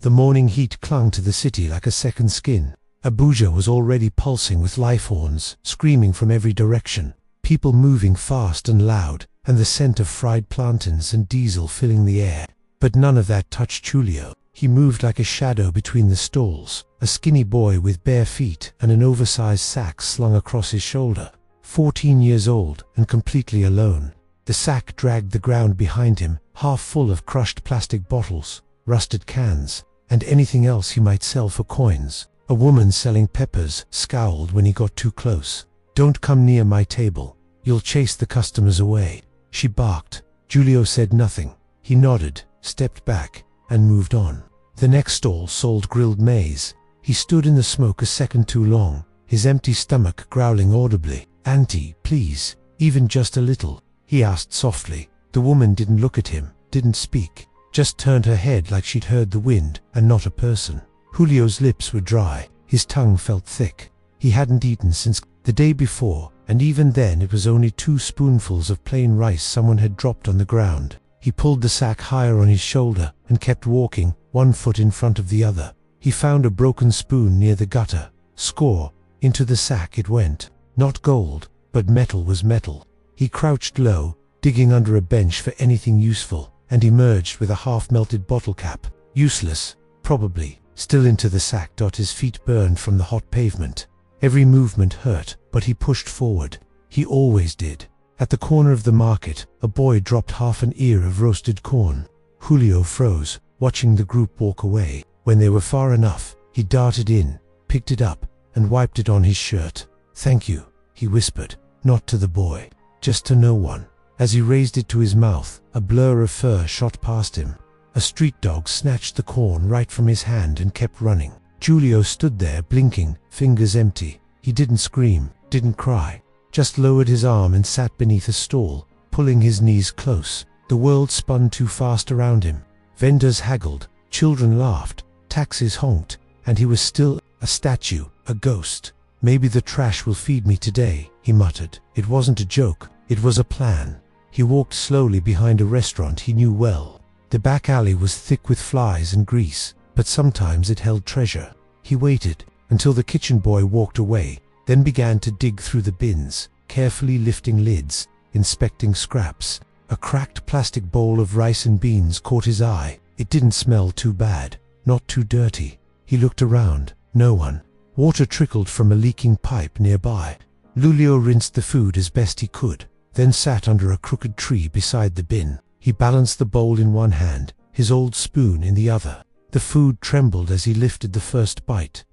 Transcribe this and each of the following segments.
The morning heat clung to the city like a second skin. Abuja was already pulsing with life horns, screaming from every direction, people moving fast and loud, and the scent of fried plantains and diesel filling the air. But none of that touched Julio. He moved like a shadow between the stalls, a skinny boy with bare feet and an oversized sack slung across his shoulder. 14 years old and completely alone. The sack dragged the ground behind him, half full of crushed plastic bottles, rusted cans, and anything else he might sell for coins. A woman selling peppers scowled when he got too close. "Don't come near my table. You'll chase the customers away," she barked. Julio said nothing. He nodded, stepped back, and moved on. The next stall sold grilled maize. He stood in the smoke a second too long, his empty stomach growling audibly. "Auntie, please, even just a little," he asked softly. The woman didn't look at him, didn't speak, just turned her head like she'd heard the wind and not a person. Julio's lips were dry, his tongue felt thick. He hadn't eaten since the day before, and even then it was only 2 spoonfuls of plain rice someone had dropped on the ground. He pulled the sack higher on his shoulder and kept walking, one foot in front of the other. He found a broken spoon near the gutter. Score! Into the sack it went. Not gold, but metal was metal. He crouched low, digging under a bench for anything useful, and emerged with a half-melted bottle cap. Useless, probably. Still into the sack. His feet burned from the hot pavement. Every movement hurt, but he pushed forward. He always did. At the corner of the market, a boy dropped half an ear of roasted corn. Julio froze, watching the group walk away. When they were far enough, he darted in, picked it up, and wiped it on his shirt. "Thank you," he whispered, not to the boy, just to no one. As he raised it to his mouth, a blur of fur shot past him. A street dog snatched the corn right from his hand and kept running. Julio stood there blinking, fingers empty. He didn't scream, didn't cry, just lowered his arm and sat beneath a stall, pulling his knees close. The world spun too fast around him. Vendors haggled, children laughed, taxis honked, and he was still a statue, a ghost. "Maybe the trash will feed me today," he muttered. It wasn't a joke, it was a plan. He walked slowly behind a restaurant he knew well. The back alley was thick with flies and grease, but sometimes it held treasure. He waited until the kitchen boy walked away, then began to dig through the bins, carefully lifting lids, inspecting scraps. A cracked plastic bowl of rice and beans caught his eye. It didn't smell too bad, not too dirty. He looked around. No one. Water trickled from a leaking pipe nearby. Julio rinsed the food as best he could, then sat under a crooked tree beside the bin. He balanced the bowl in one hand, his old spoon in the other. The food trembled as he lifted the first bite.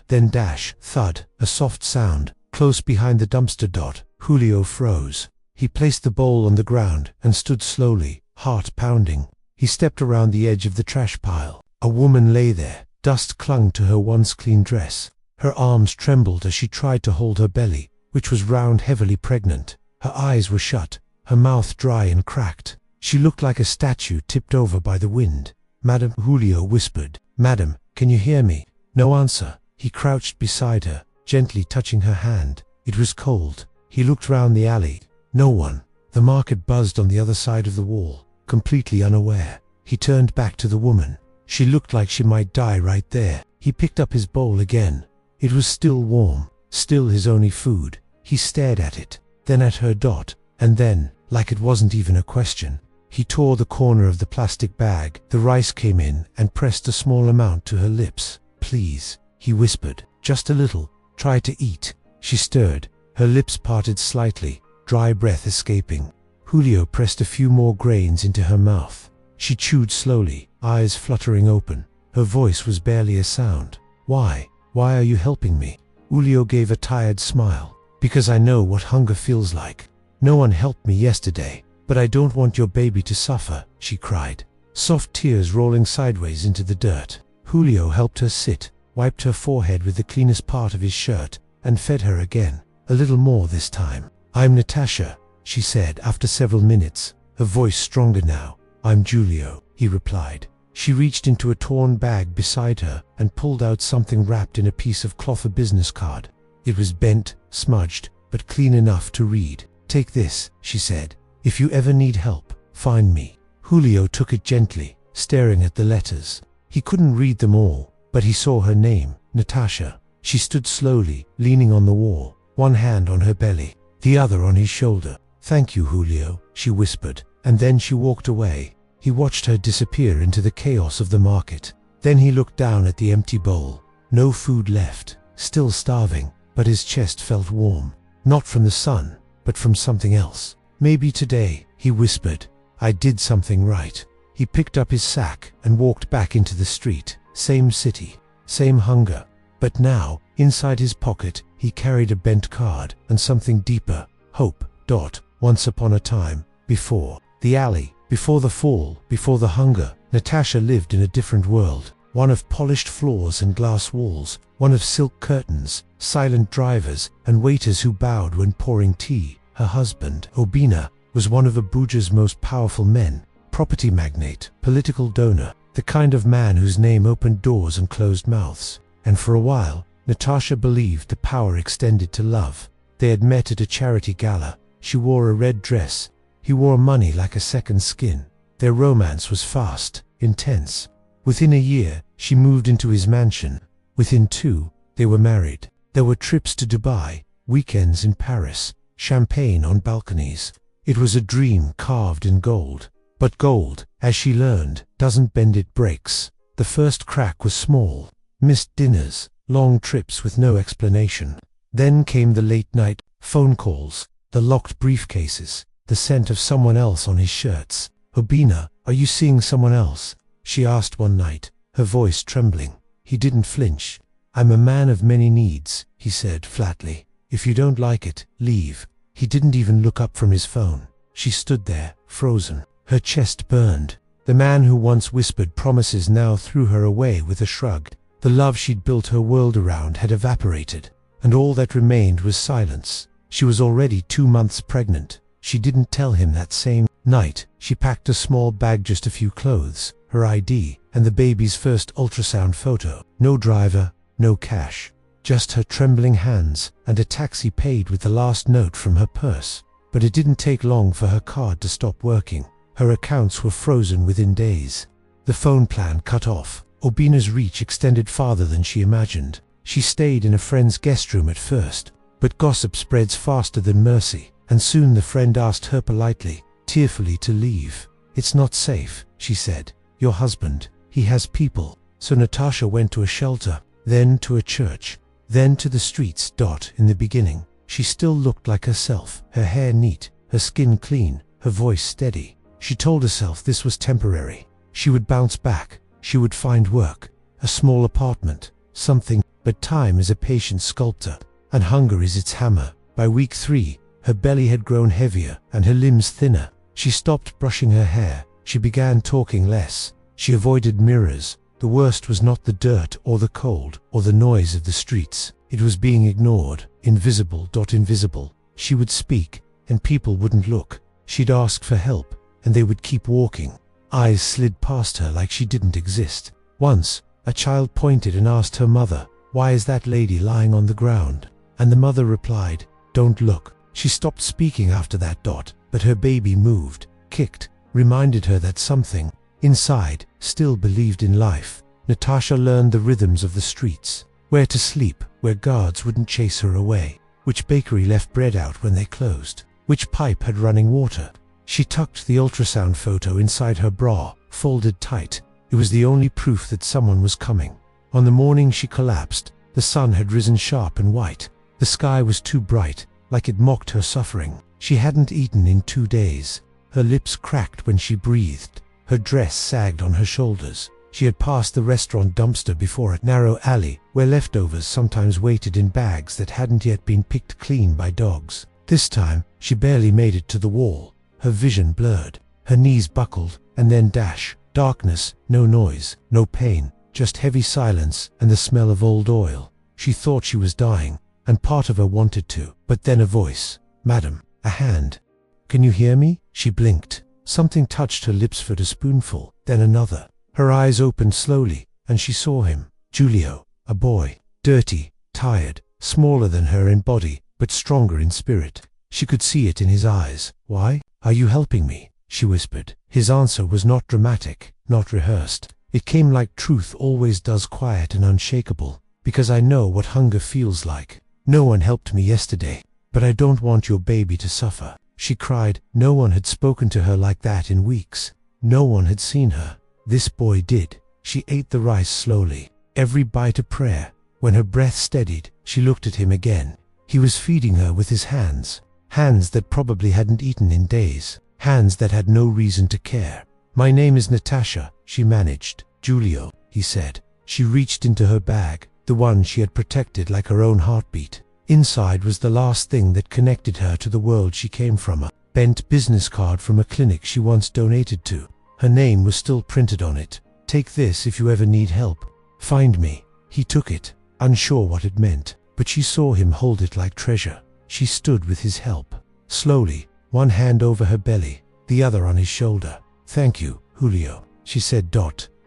Then dash, thud, a soft sound, close behind the dumpster. Julio froze. He placed the bowl on the ground and stood slowly, heart pounding. He stepped around the edge of the trash pile. A woman lay there. Dust clung to her once clean dress. Her arms trembled as she tried to hold her belly, which was round, heavily pregnant. Her eyes were shut, her mouth dry and cracked. She looked like a statue tipped over by the wind. "Madam," Julio whispered. "Madam, can you hear me?" No answer. He crouched beside her, gently touching her hand. It was cold. He looked round the alley. No one. The market buzzed on the other side of the wall, completely unaware. He turned back to the woman. She looked like she might die right there. He picked up his bowl again. It was still warm, still his only food. He stared at it, then at her. And then, like it wasn't even a question, he tore the corner of the plastic bag. The rice came in and pressed a small amount to her lips. "Please," he whispered, "just a little. Try to eat." She stirred, her lips parted slightly, dry breath escaping. Julio pressed a few more grains into her mouth. She chewed slowly, eyes fluttering open. Her voice was barely a sound. Why are you helping me?" Julio gave a tired smile. "Because I know what hunger feels like. No one helped me yesterday, but I don't want your baby to suffer," she cried, soft tears rolling sideways into the dirt. Julio helped her sit, wiped her forehead with the cleanest part of his shirt, and fed her again, a little more this time. "I'm Natasha," she said after several minutes, her voice stronger now. "I'm Julio," he replied. She reached into a torn bag beside her and pulled out something wrapped in a piece of cloth, a business card. It was bent, smudged, but clean enough to read. "Take this," she said. "If you ever need help, find me." Julio took it gently, staring at the letters. He couldn't read them all, but he saw her name, Natasha. She stood slowly, leaning on the wall, one hand on her belly, the other on his shoulder. "Thank you, Julio," she whispered, and then she walked away. He watched her disappear into the chaos of the market. Then he looked down at the empty bowl. No food left, still starving, but his chest felt warm. Not from the sun, but from something else. "Maybe today," he whispered, "I did something right." He picked up his sack and walked back into the street. Same city, same hunger. But now, inside his pocket, he carried a bent card and something deeper. Hope. Once upon a time, before the alley, before the fall, before the hunger, Natasha lived in a different world. One of polished floors and glass walls, one of silk curtains, silent drivers, and waiters who bowed when pouring tea. Her husband, Obina, was one of Abuja's most powerful men. Property magnate, political donor, the kind of man whose name opened doors and closed mouths. And for a while, Natasha believed the power extended to love. They had met at a charity gala. She wore a red dress. He wore money like a second skin. Their romance was fast, intense. Within a year, she moved into his mansion. Within 2, they were married. There were trips to Dubai, weekends in Paris, champagne on balconies. It was a dream carved in gold. But gold, as she learned, doesn't bend, it breaks. The first crack was small. Missed dinners, long trips with no explanation. Then came the late-night phone calls, the locked briefcases, the scent of someone else on his shirts. "Obina, are you seeing someone else?" she asked one night, her voice trembling. He didn't flinch. "I'm a man of many needs," he said flatly. "If you don't like it, leave." He didn't even look up from his phone. She stood there, frozen. Her chest burned. The man who once whispered promises now threw her away with a shrug. The love she'd built her world around had evaporated, and all that remained was silence. She was already 2 months pregnant. She didn't tell him that same night. She packed a small bag, just a few clothes, her ID, and the baby's first ultrasound photo. No driver, no cash. Just her trembling hands, and a taxi paid with the last note from her purse. But it didn't take long for her card to stop working. Her accounts were frozen within days. The phone plan cut off. Obina's reach extended farther than she imagined. She stayed in a friend's guest room at first, but gossip spreads faster than mercy, and soon the friend asked her politely, tearfully, to leave. "It's not safe," she said. "Your husband, he has people." So Natasha went to a shelter, then to a church, then to the streets. In the beginning, she still looked like herself, her hair neat, her skin clean, her voice steady. She told herself this was temporary. She would bounce back. She would find work, a small apartment, something. But time is a patient sculptor, and hunger is its hammer. By week 3, her belly had grown heavier and her limbs thinner. She stopped brushing her hair. She began talking less. She avoided mirrors. The worst was not the dirt or the cold or the noise of the streets. It was being ignored, invisible. Invisible. She would speak, and people wouldn't look. She'd ask for help, and they would keep walking. Eyes slid past her like she didn't exist. Once, a child pointed and asked her mother, "Why is that lady lying on the ground?" And the mother replied, "Don't look." She stopped speaking after that. But her baby moved, kicked, reminded her that something inside still believed in life. Natasha learned the rhythms of the streets, where to sleep, where guards wouldn't chase her away, which bakery left bread out when they closed, which pipe had running water. She tucked the ultrasound photo inside her bra, folded tight. It was the only proof that someone was coming. On the morning she collapsed, the sun had risen sharp and white. The sky was too bright, like it mocked her suffering. She hadn't eaten in 2 days. Her lips cracked when she breathed. Her dress sagged on her shoulders. She had passed the restaurant dumpster before, a narrow alley where leftovers sometimes waited in bags that hadn't yet been picked clean by dogs. This time, she barely made it to the wall. Her vision blurred. Her knees buckled, and then darkness, no noise, no pain, just heavy silence and the smell of old oil. She thought she was dying, and part of her wanted to. But then a voice. "Madam," a hand. "Can you hear me?" She blinked. Something touched her lips for a spoonful, then another. Her eyes opened slowly, and she saw him. Julio, a boy, dirty, tired, smaller than her in body, but stronger in spirit. She could see it in his eyes. "Why are you helping me?" she whispered. His answer was not dramatic, not rehearsed. It came like truth always does, quiet and unshakable, because I know what hunger feels like. No one helped me yesterday, but I don't want your baby to suffer, she cried. No one had spoken to her like that in weeks. No one had seen her. This boy did. She ate the rice slowly, every bite a prayer. When her breath steadied, she looked at him again. He was feeding her with his hands, hands that probably hadn't eaten in days, hands that had no reason to care. My name is Natasha, she managed. Giulio, he said. She reached into her bag, the one she had protected like her own heartbeat. Inside was the last thing that connected her to the world she came from, a bent business card from a clinic she once donated to. Her name was still printed on it. Take this if you ever need help. Find me. He took it, unsure what it meant, but she saw him hold it like treasure. She stood with his help. Slowly, one hand over her belly, the other on his shoulder. Thank you, Julio, she said.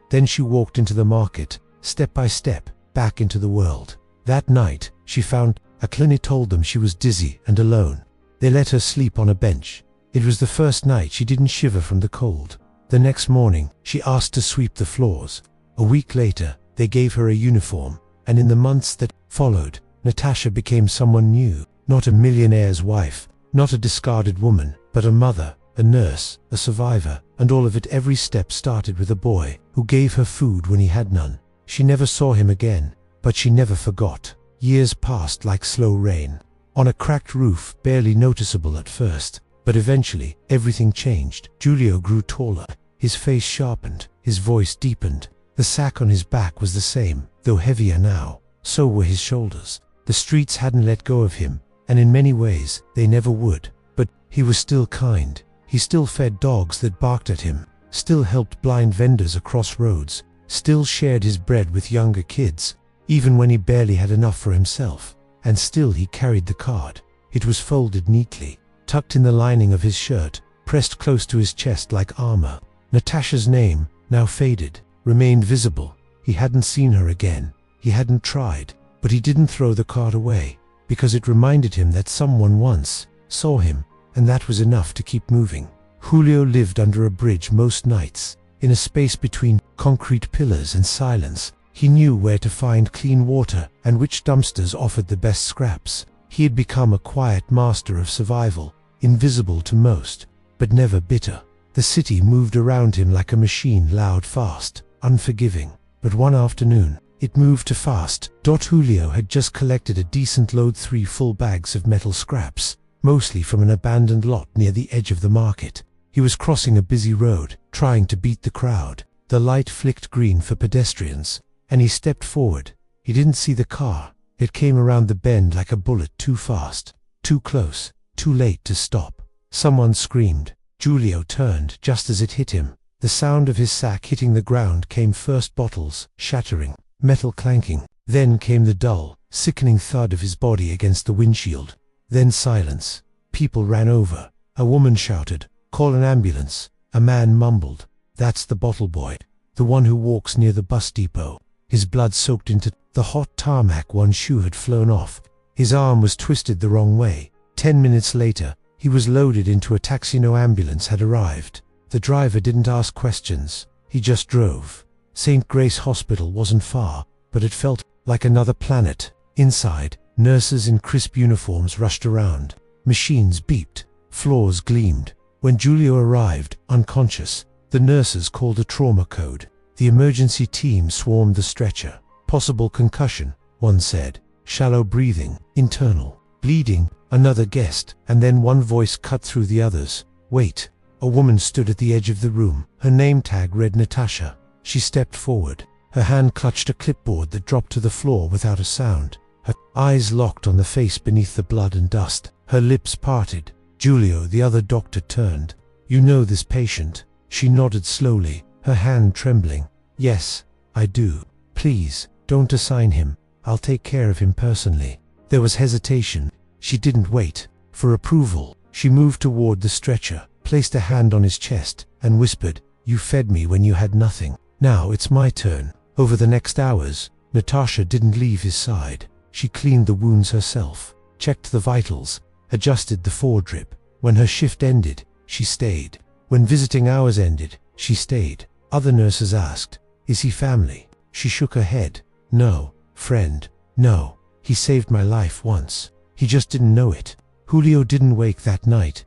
Then she walked into the market, step by step, back into the world. That night, she found a clinic. Told them she was dizzy and alone. They let her sleep on a bench. It was the first night she didn't shiver from the cold. The next morning, she asked to sweep the floors. A week later, they gave her a uniform, and in the months that followed, Natasha became someone new. Not a millionaire's wife, not a discarded woman, but a mother, a nurse, a survivor, and all of it. Every step started with a boy who gave her food when he had none. She never saw him again, but she never forgot. Years passed like slow rain on a cracked roof, barely noticeable at first, but eventually everything changed. Giulio grew taller, his face sharpened, his voice deepened. The sack on his back was the same, though heavier now. So were his shoulders. The streets hadn't let go of him, and in many ways they never would. But he was still kind. He still fed dogs that barked at him, still helped blind vendors across roads, still shared his bread with younger kids, even when he barely had enough for himself. And still he carried the card. It was folded neatly, tucked in the lining of his shirt, pressed close to his chest like armor. Natasha's name, now faded, remained visible. He hadn't seen her again. He hadn't tried, but he didn't throw the card away, because it reminded him that someone once saw him, and that was enough to keep moving. Julio lived under a bridge most nights, in a space between concrete pillars and silence. He knew where to find clean water and which dumpsters offered the best scraps. He had become a quiet master of survival, invisible to most, but never bitter. The city moved around him like a machine, loud, fast, unforgiving. But one afternoon, it moved too fast. Julio had just collected a decent load, 3 full bags of metal scraps, mostly from an abandoned lot near the edge of the market. He was crossing a busy road, trying to beat the crowd. The light flicked green for pedestrians, and he stepped forward. He didn't see the car. It came around the bend like a bullet, too fast, too close, too late to stop. Someone screamed. Giulio turned just as it hit him. The sound of his sack hitting the ground came first, bottles shattering, metal clanking. Then came the dull, sickening thud of his body against the windshield. Then silence. People ran over. A woman shouted, "Call an ambulance." A man mumbled, "That's the bottle boy, the one who walks near the bus depot." His blood soaked into the hot tarmac. One shoe had flown off. His arm was twisted the wrong way. 10 minutes later, he was loaded into a taxi. No ambulance had arrived. The driver didn't ask questions. He just drove. St. Grace Hospital wasn't far, but it felt like another planet. Inside, nurses in crisp uniforms rushed around. Machines beeped. Floors gleamed. When Giulio arrived, unconscious, the nurses called a trauma code. The emergency team swarmed the stretcher. Possible concussion, one said. Shallow breathing, internal bleeding, another guessed, and then one voice cut through the others. "Wait." A woman stood at the edge of the room. Her name tag read Natasha. She stepped forward. Her hand clutched a clipboard that dropped to the floor without a sound. Her eyes locked on the face beneath the blood and dust. Her lips parted. Giulio, the other doctor, turned. "You know this patient?" She nodded slowly, her hand trembling. "Yes, I do. Please, don't assign him. I'll take care of him personally." There was hesitation. She didn't wait for approval. She moved toward the stretcher, placed a hand on his chest, and whispered, "You fed me when you had nothing. Now it's my turn." Over the next hours, Natasha didn't leave his side. She cleaned the wounds herself, checked the vitals, adjusted the foredrip. When her shift ended, she stayed. When visiting hours ended, she stayed. Other nurses asked, Is he family? She shook her head. No, friend, no. He saved my life once. He just didn't know it. Julio didn't wake that night,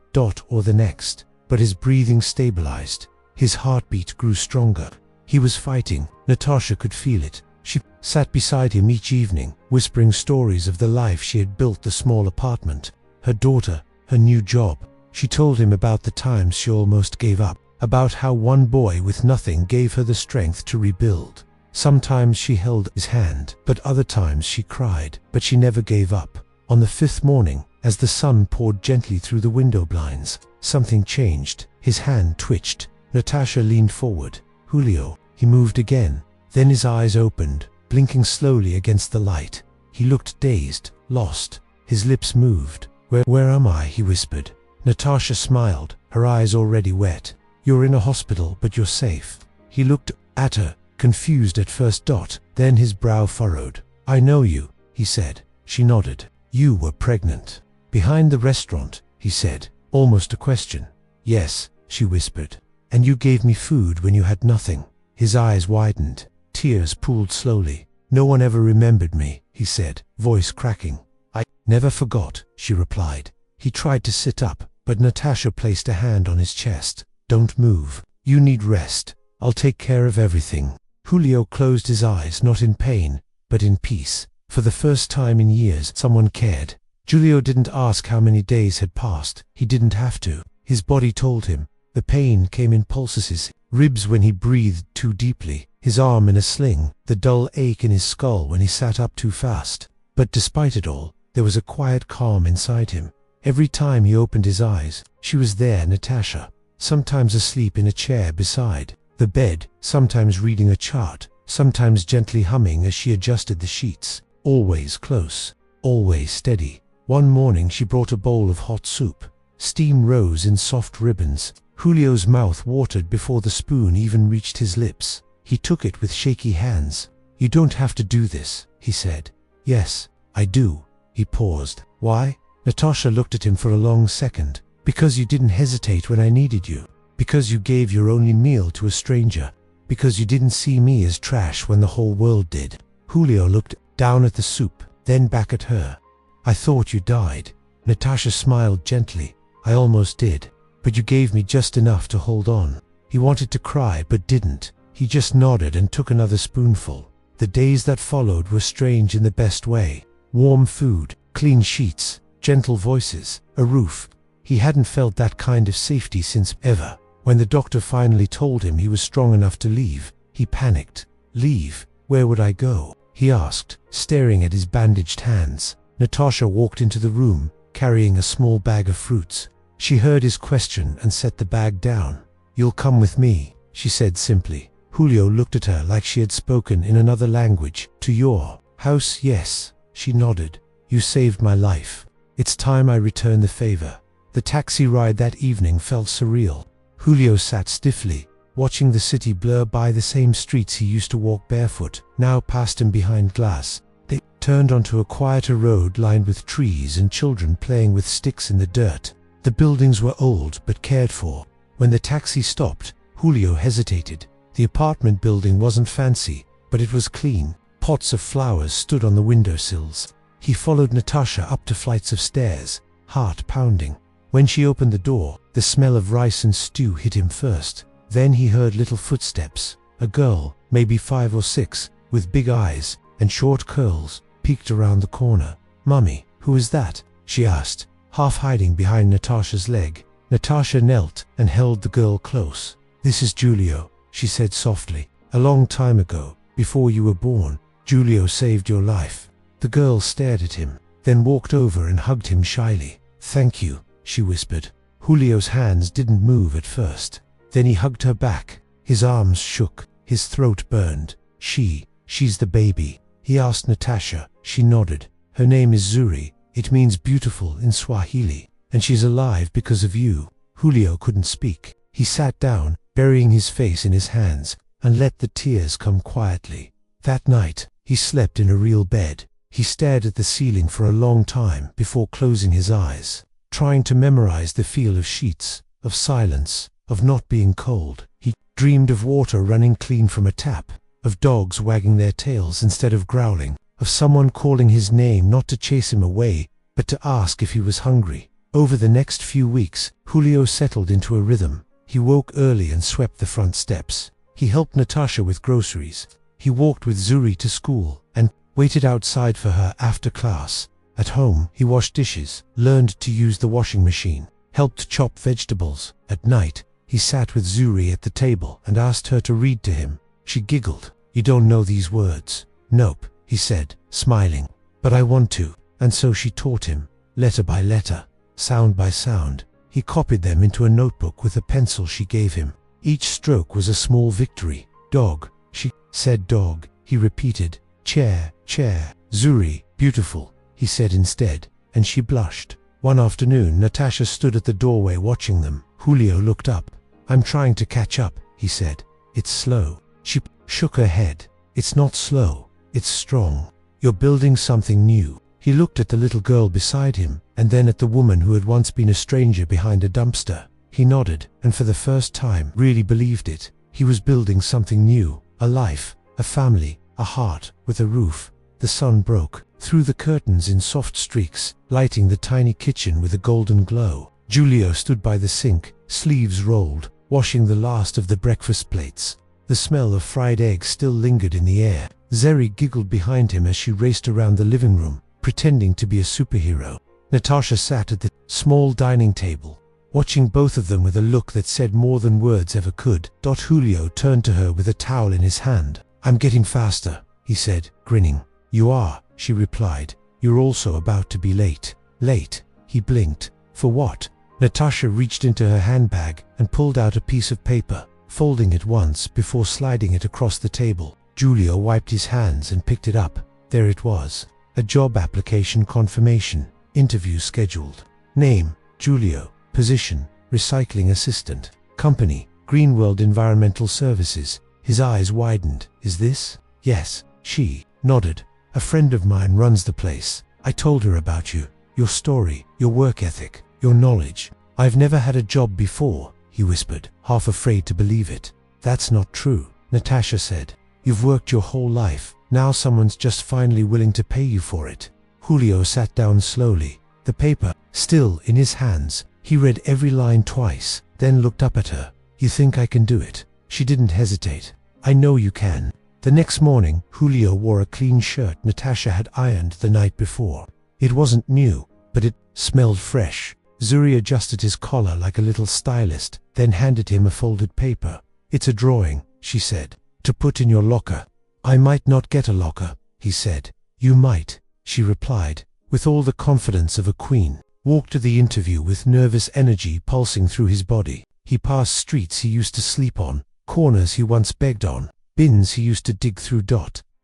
or the next, but his breathing stabilized. His heartbeat grew stronger. He was fighting. Natasha could feel it. She sat beside him each evening, whispering stories of the life she had built, the small apartment, her daughter, her new job. She told him about the times she almost gave up, about how one boy with nothing gave her the strength to rebuild. Sometimes she held his hand, but other times she cried, but she never gave up. On the 5th morning, as the sun poured gently through the window blinds, something changed. His hand twitched. Natasha leaned forward. Julio. He moved again. Then his eyes opened, blinking slowly against the light. He looked dazed, lost. His lips moved. Where am I? He whispered. Natasha smiled, her eyes already wet. You're in a hospital, but you're safe. He looked at her, confused at first. Then his brow furrowed. I know you, he said. She nodded. You were pregnant. Behind the restaurant, he said, almost a question. Yes, she whispered. And you gave me food when you had nothing. His eyes widened. Tears pooled slowly. No one ever remembered me, he said, voice cracking. I never forgot, she replied. He tried to sit up, but Natasha placed a hand on his chest. Don't move. You need rest. I'll take care of everything. Julio closed his eyes, not in pain, but in peace. For the first time in years, someone cared. Julio didn't ask how many days had passed. He didn't have to. His body told him. The pain came in pulses, his ribs when he breathed too deeply, his arm in a sling, the dull ache in his skull when he sat up too fast. But despite it all, there was a quiet calm inside him. Every time he opened his eyes, she was there, Natasha, sometimes asleep in a chair beside the bed, sometimes reading a chart, sometimes gently humming as she adjusted the sheets, always close, always steady. One morning she brought a bowl of hot soup. Steam rose in soft ribbons. Julio's mouth watered before the spoon even reached his lips. He took it with shaky hands. You don't have to do this, he said. Yes, I do. He paused. Why? Natasha looked at him for a long second. Because you didn't hesitate when I needed you. Because you gave your only meal to a stranger. Because you didn't see me as trash when the whole world did. Julio looked down at the soup, then back at her. I thought you died. Natasha smiled gently. I almost did. But you gave me just enough to hold on. He wanted to cry but didn't. He just nodded and took another spoonful. The days that followed were strange in the best way. Warm food, clean sheets, gentle voices, a roof. He hadn't felt that kind of safety since ever. When the doctor finally told him he was strong enough to leave, he panicked. Leave? Where would I go? He asked, staring at his bandaged hands. Natasha walked into the room, carrying a small bag of fruits. She heard his question and set the bag down. You'll come with me, she said simply. Julio looked at her like she had spoken in another language. To your house? Yes, she nodded. You saved my life. It's time I return the favor. The taxi ride that evening felt surreal. Julio sat stiffly, watching the city blur by. The same streets he used to walk barefoot now passed him behind glass. They turned onto a quieter road lined with trees and children playing with sticks in the dirt. The buildings were old but cared for. When the taxi stopped, Julio hesitated. The apartment building wasn't fancy, but it was clean. Pots of flowers stood on the windowsills. He followed Natasha up to flights of stairs, heart pounding. When she opened the door, the smell of rice and stew hit him first. Then he heard little footsteps. A girl, maybe 5 or 6, with big eyes and short curls, peeked around the corner. Mummy, who is that? She asked, half hiding behind Natasha's leg. Natasha knelt and held the girl close. This is Julio, she said softly. A long time ago, before you were born, Julio saved your life. The girl stared at him, then walked over and hugged him shyly. Thank you, she whispered. Julio's hands didn't move at first. Then he hugged her back. His arms shook, his throat burned. She's the baby. He asked Natasha. She nodded. Her name is Zuri. It means beautiful in Swahili. And she's alive because of you. Julio couldn't speak. He sat down, burying his face in his hands, and let the tears come quietly. That night, he slept in a real bed. He stared at the ceiling for a long time before closing his eyes, trying to memorize the feel of sheets, of silence, of not being cold. He dreamed of water running clean from a tap, of dogs wagging their tails instead of growling, of someone calling his name not to chase him away, but to ask if he was hungry. Over the next few weeks, Julio settled into a rhythm. He woke early and swept the front steps. He helped Natasha with groceries. He walked with Zuri to school and waited outside for her after class. At home, he washed dishes, learned to use the washing machine, helped chop vegetables. At night, he sat with Zuri at the table and asked her to read to him. She giggled. "You don't know these words." "Nope," he said, smiling. "But I want to." And so she taught him, letter by letter, sound by sound. He copied them into a notebook with a pencil she gave him. Each stroke was a small victory. "Dog," she said. "Dog," he repeated. "Chair, chair." "Zuri, beautiful," he said instead, and she blushed. One afternoon, Natasha stood at the doorway watching them. Julio looked up. "I'm trying to catch up," he said. "It's slow." She shook her head. "It's not slow, it's strong. You're building something new." He looked at the little girl beside him, and then at the woman who had once been a stranger behind a dumpster. He nodded, and for the first time really believed it. He was building something new, a life, a family, a heart with a roof. The sun broke through the curtains in soft streaks, lighting the tiny kitchen with a golden glow. Julio stood by the sink, sleeves rolled, washing the last of the breakfast plates. The smell of fried eggs still lingered in the air. Zeri giggled behind him as she raced around the living room, pretending to be a superhero. Natasha sat at the small dining table, watching both of them with a look that said more than words ever could. Julio turned to her with a towel in his hand. "I'm getting faster," he said, grinning. "You are," she replied. "You're also about to be late." "Late?" He blinked. "For what?" Natasha reached into her handbag and pulled out a piece of paper, folding it once before sliding it across the table. Julio wiped his hands and picked it up. There it was. A job application confirmation. Interview scheduled. Name, Julio. Position, recycling assistant. Company, Greenworld Environmental Services. His eyes widened. "Is this?" "Yes." She nodded. "A friend of mine runs the place. I told her about you, your story, your work ethic, your knowledge." "I've never had a job before," he whispered, half afraid to believe it. "That's not true," Natasha said. "You've worked your whole life. Now someone's just finally willing to pay you for it." Julio sat down slowly, the paper still in his hands. He read every line twice, then looked up at her. "You think I can do it?" She didn't hesitate. "I know you can." The next morning, Julio wore a clean shirt Natasha had ironed the night before. It wasn't new, but it smelled fresh. Zuri adjusted his collar like a little stylist, then handed him a folded paper. "It's a drawing," she said, "to put in your locker." "I might not get a locker," he said. "You might," she replied, with all the confidence of a queen. Walked to the interview with nervous energy pulsing through his body. He passed streets he used to sleep on, corners he once begged on, bins he used to dig through.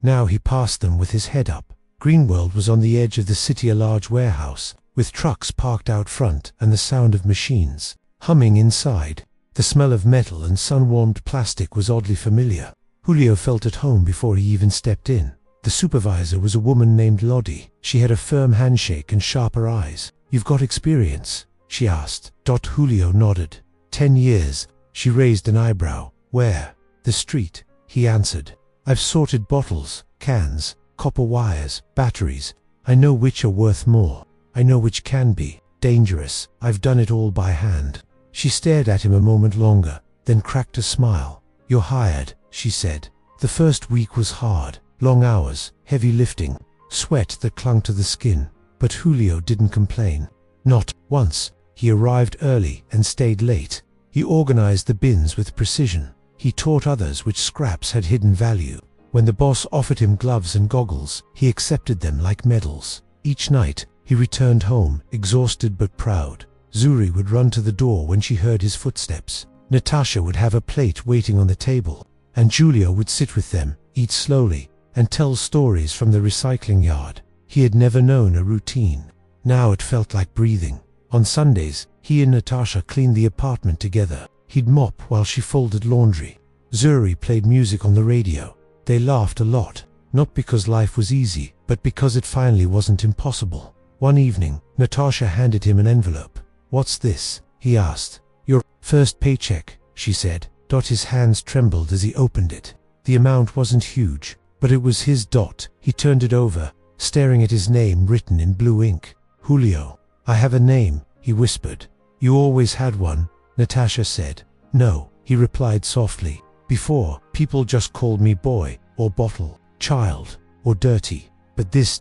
Now he passed them with his head up. Greenworld was on the edge of the city, a large warehouse, with trucks parked out front and the sound of machines humming inside. The smell of metal and sun-warmed plastic was oddly familiar. Julio felt at home before he even stepped in. The supervisor was a woman named Lottie. She had a firm handshake and sharper eyes. "You've got experience?" she asked. Julio nodded. 10 years. She raised an eyebrow. "Where?" "The street," he answered. "I've sorted bottles, cans, copper wires, batteries. I know which are worth more. I know which can be dangerous. I've done it all by hand." She stared at him a moment longer, then cracked a smile. "You're hired," she said. The first week was hard. Long hours, heavy lifting, sweat that clung to the skin. But Julio didn't complain. Not once. He arrived early and stayed late. He organized the bins with precision. He taught others which scraps had hidden value. When the boss offered him gloves and goggles, he accepted them like medals. Each night, he returned home, exhausted but proud. Zuri would run to the door when she heard his footsteps. Natasha would have a plate waiting on the table, and Julio would sit with them, eat slowly, and tell stories from the recycling yard. He had never known a routine. Now it felt like breathing. On Sundays, he and Natasha cleaned the apartment together. He'd mop while she folded laundry. Zuri played music on the radio. They laughed a lot, not because life was easy, but because it finally wasn't impossible. One evening, Natasha handed him an envelope. "What's this?" he asked. "Your first paycheck," she said. His hands trembled as he opened it. The amount wasn't huge, but it was his dot. He turned it over, staring at his name written in blue ink. Julio. I have a name, he whispered. You always had one, Natasha said. No, he replied softly. Before, people just called me boy, or bottle, child, or dirty. But this ...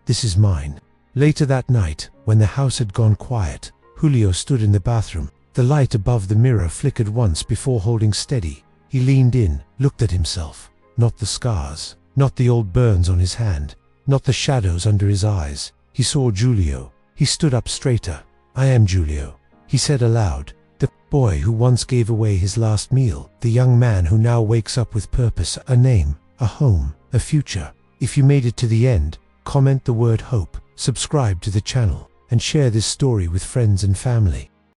this is mine. Later that night, when the house had gone quiet, Julio stood in the bathroom. The light above the mirror flickered once before holding steady. He leaned in, looked at himself. Not the scars, not the old burns on his hand, not the shadows under his eyes. He saw Julio. He stood up straighter. I am Julio, he said aloud. The boy who once gave away his last meal. The young man who now wakes up with purpose, a name, a home, a future. If you made it to the end, comment the word hope, subscribe to the channel, and share this story with friends and family.